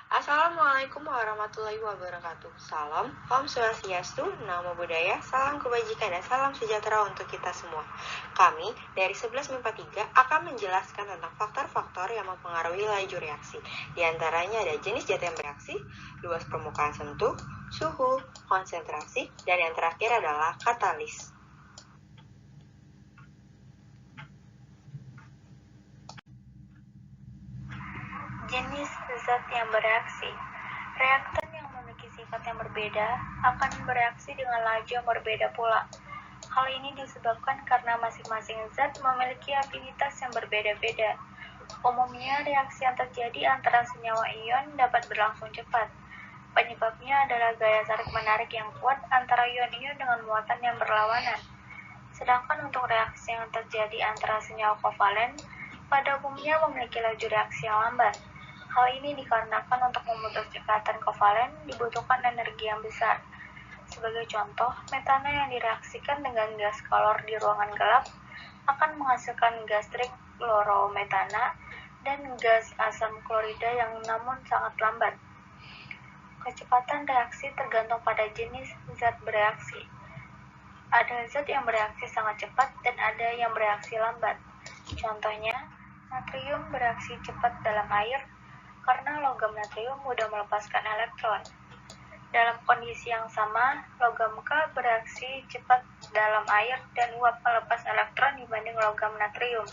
Assalamualaikum warahmatullahi wabarakatuh. Salam, Om Swastiastu, Namo Buddhaya, salam kebajikan dan salam sejahtera untuk kita semua. Kami dari 11 MIPA 3 akan menjelaskan tentang faktor-faktor yang mempengaruhi laju reaksi. Di antaranya ada jenis zat yang bereaksi, luas permukaan sentuh, suhu, konsentrasi, dan yang terakhir adalah katalis. Jenis zat yang bereaksi. Reaktan yang memiliki sifat yang berbeda akan bereaksi dengan laju yang berbeda pula. Hal ini disebabkan karena masing-masing zat memiliki afinitas yang berbeda-beda. Umumnya, reaksi yang terjadi antara senyawa ion dapat berlangsung cepat. Penyebabnya adalah gaya tarik-menarik yang kuat antara ion-ion dengan muatan yang berlawanan. Sedangkan untuk reaksi yang terjadi antara senyawa kovalen, pada umumnya memiliki laju reaksi yang lambat. Hal ini dikarenakan untuk memutus ikatan kovalen dibutuhkan energi yang besar. Sebagai contoh, metana yang direaksikan dengan gas kalor di ruangan gelap akan menghasilkan gas trichlorometana dan gas asam klorida yang namun sangat lambat. Kecepatan reaksi tergantung pada jenis zat bereaksi. Ada zat yang bereaksi sangat cepat dan ada yang bereaksi lambat. Contohnya, natrium bereaksi cepat dalam air karena logam natrium mudah melepaskan elektron. Dalam kondisi yang sama, logam K bereaksi cepat dalam air dan uap melepas elektron dibanding logam natrium.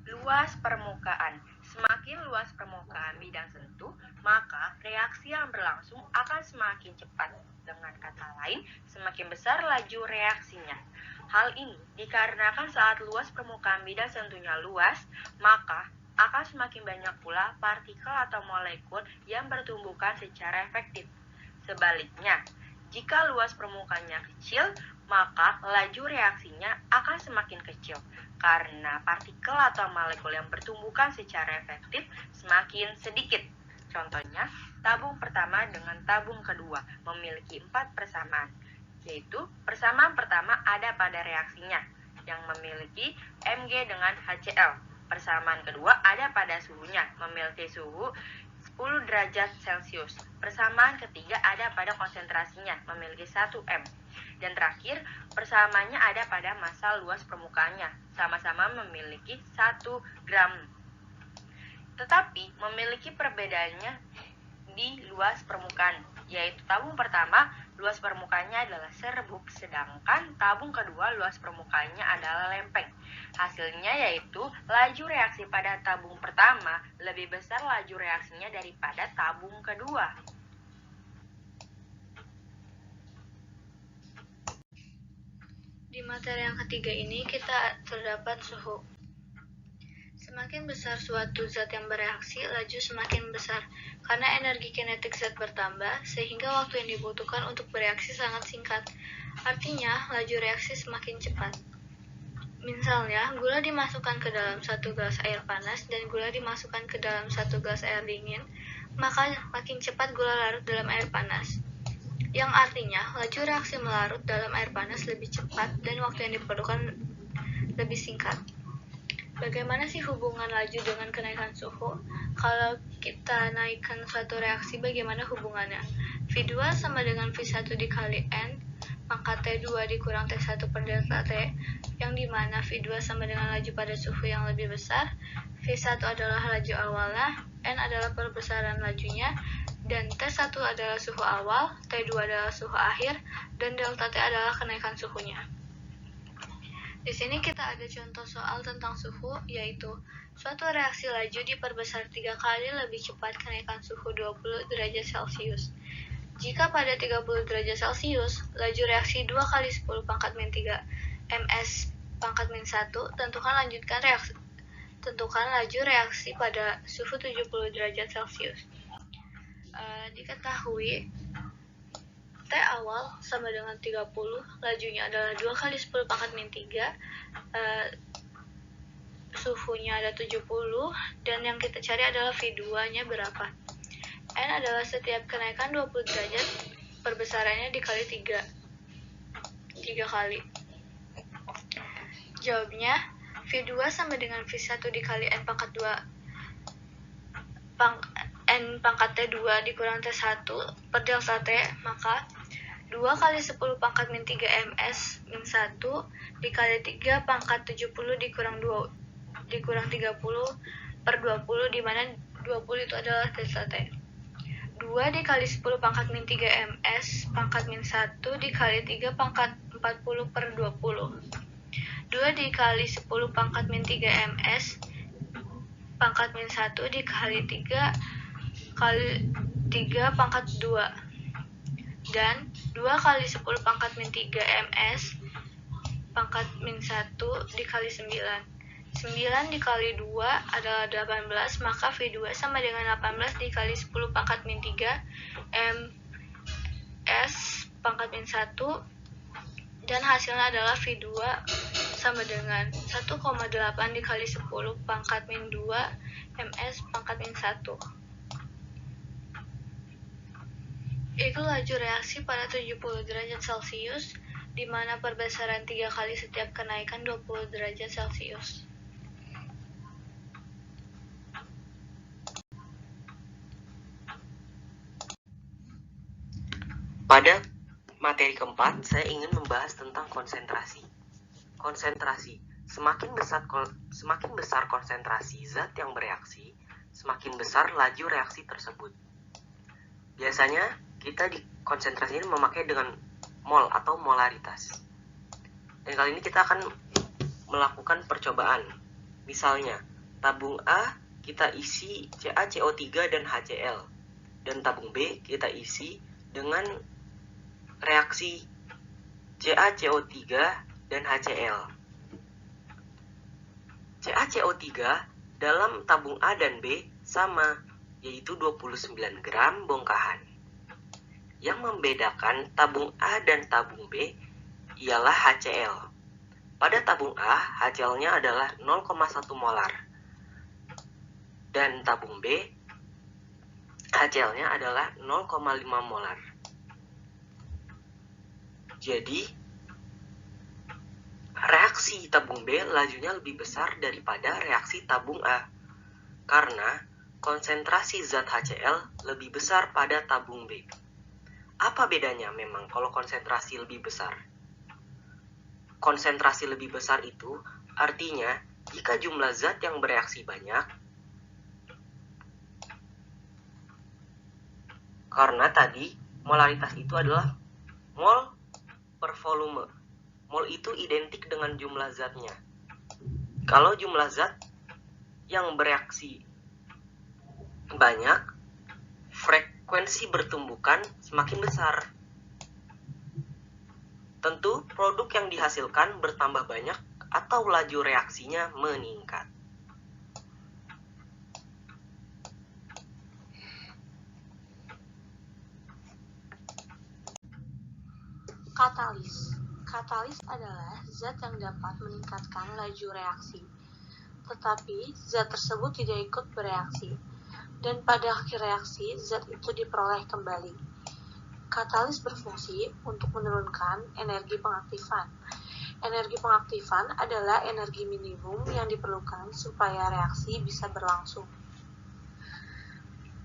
Luas permukaan. Semakin luas permukaan bidang sentuh, maka reaksi yang berlangsung akan semakin cepat. Dengan kata lain, semakin besar laju reaksinya. Hal ini dikarenakan saat luas permukaan bidang sentuhnya luas, maka akan semakin banyak pula partikel atau molekul yang bertumbukan secara efektif. Sebaliknya, jika luas permukaannya kecil, maka laju reaksinya akan semakin kecil karena partikel atau molekul yang bertumbukan secara efektif semakin sedikit. Contohnya, tabung pertama dengan tabung kedua memiliki 4 persamaan, yaitu persamaan pertama ada pada reaksinya yang memiliki Mg dengan HCl. Persamaan kedua ada pada suhunya, memiliki suhu 10 derajat Celcius. Persamaan ketiga ada pada konsentrasinya, memiliki 1 M. Dan terakhir, persamaannya ada pada massa luas permukaannya, sama-sama memiliki 1 gram. Tetapi memiliki perbedaannya di luas permukaan, yaitu tabung pertama luas permukaannya adalah serbuk, sedangkan tabung kedua luas permukaannya adalah lempeng. Hasilnya yaitu laju reaksi pada tabung pertama lebih besar laju reaksinya daripada tabung kedua. Di materi yang ketiga ini kita terdapat suhu. Semakin besar suatu zat yang bereaksi, laju semakin besar karena energi kinetik zat bertambah sehingga waktu yang dibutuhkan untuk bereaksi sangat singkat. Artinya, laju reaksi semakin cepat. Misalnya, gula dimasukkan ke dalam 1 gelas air panas dan gula dimasukkan ke dalam 1 gelas air dingin, maka makin cepat gula larut dalam air panas. Yang artinya, laju reaksi melarut dalam air panas lebih cepat dan waktu yang diperlukan lebih singkat. Bagaimana sih hubungan laju dengan kenaikan suhu? Kalau kita naikkan suatu reaksi, bagaimana hubungannya? V2 sama dengan V1 dikali N, maka T2 dikurang T1 per delta T, yang dimana V2 sama dengan laju pada suhu yang lebih besar, V1 adalah laju awalnya, N adalah perbesaran lajunya, dan T1 adalah suhu awal, T2 adalah suhu akhir, dan delta T adalah kenaikan suhunya. Di sini kita ada contoh soal tentang suhu, yaitu suatu reaksi laju diperbesar 3 kali lebih cepat kenaikan suhu 20 derajat Celcius. Jika pada 30 derajat Celcius, laju reaksi 2 kali 10 pangkat min 3 ms pangkat min 1, tentukan laju reaksi pada suhu 70 derajat Celcius. Diketahui T awal sama dengan 30, lajunya adalah 2 kali 10 pangkat min 3, suhunya ada 70, dan yang kita cari adalah V2-nya berapa. N adalah setiap kenaikan 20 derajat, perbesarannya dikali 3 kali. Jawabnya, V2 sama dengan V1 dikali N pangkat 2 N pangkat T2 dikurang T1 per delta T, maka 2 kali 10 pangkat min 3 ms min 1 dikali 3 pangkat 70 dikurang 30 per 20, di mana 20 itu adalah delta T. 2 dikali 10 pangkat min 3 ms pangkat min 1 dikali 3 pangkat 40 per 20. 2 dikali 10 pangkat min 3 ms pangkat min 1 dikali 3 kali 3 pangkat 2. Dan 2 kali 10 pangkat min 3 ms pangkat min 1 dikali 9. 9 dikali 2 adalah 18, maka V2 sama dengan 18 dikali 10 pangkat min 3 ms pangkat min 1, dan hasilnya adalah V2 sama dengan 1,8 dikali 10 pangkat min 2 ms pangkat min 1. Itu laju reaksi pada 70 derajat Celcius, di mana perbesaran 3 kali setiap kenaikan 20 derajat Celcius. Pada materi keempat, saya ingin membahas tentang konsentrasi. Konsentrasi, semakin besar konsentrasi zat yang bereaksi, semakin besar laju reaksi tersebut. Biasanya, kita di konsentrasi ini memakai dengan mol atau molaritas. Dan kali ini kita akan melakukan percobaan. Misalnya, tabung A kita isi CaCO3 dan HCl. Dan tabung B kita isi dengan reaksi CaCO3 dan HCl. CaCO3 dalam tabung A dan B sama, yaitu 29 gram bongkahan. Yang membedakan tabung A dan tabung B ialah HCl. Pada tabung A, HCl-nya adalah 0,1 molar. Dan tabung B, HCl-nya adalah 0,5 molar. Jadi, reaksi tabung B lajunya lebih besar daripada reaksi tabung A, karena konsentrasi zat HCl lebih besar pada tabung B. Apa bedanya memang kalau konsentrasi lebih besar? Konsentrasi lebih besar itu artinya jika jumlah zat yang bereaksi banyak, karena tadi molaritas itu adalah mol per volume. Mol itu identik dengan jumlah zatnya. Kalau jumlah zat yang bereaksi banyak, frekuensi bertumbukan semakin besar. Tentu produk yang dihasilkan bertambah banyak atau laju reaksinya meningkat. Katalis. Katalis adalah zat yang dapat meningkatkan laju reaksi, tetapi zat tersebut tidak ikut bereaksi, dan pada akhir reaksi zat itu diperoleh kembali. Katalis berfungsi untuk menurunkan energi pengaktifan. Energi pengaktifan adalah energi minimum yang diperlukan supaya reaksi bisa berlangsung.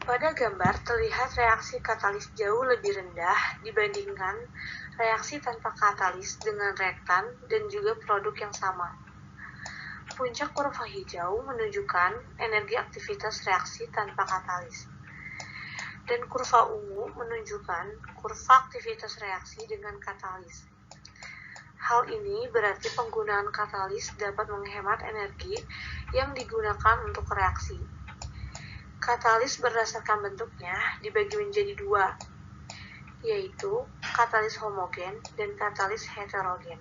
Pada gambar terlihat reaksi katalis jauh lebih rendah dibandingkan reaksi tanpa katalis dengan reaktan dan juga produk yang sama. Puncak kurva hijau menunjukkan energi aktivitas reaksi tanpa katalis, dan kurva ungu menunjukkan kurva aktivitas reaksi dengan katalis. Hal ini berarti penggunaan katalis dapat menghemat energi yang digunakan untuk reaksi. Katalis berdasarkan bentuknya dibagi menjadi dua, yaitu katalis homogen dan katalis heterogen.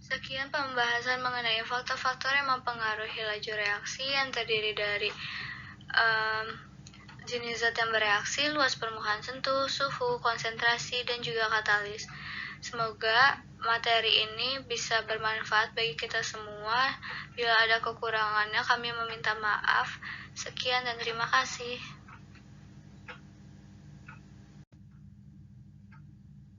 Sekian pembahasan mengenai faktor-faktor yang mempengaruhi laju reaksi yang terdiri dari jenis zat yang bereaksi, luas permukaan sentuh, suhu, konsentrasi, dan juga katalis. Semoga materi ini bisa bermanfaat bagi kita semua. Bila ada kekurangannya, kami meminta maaf. Sekian dan terima kasih.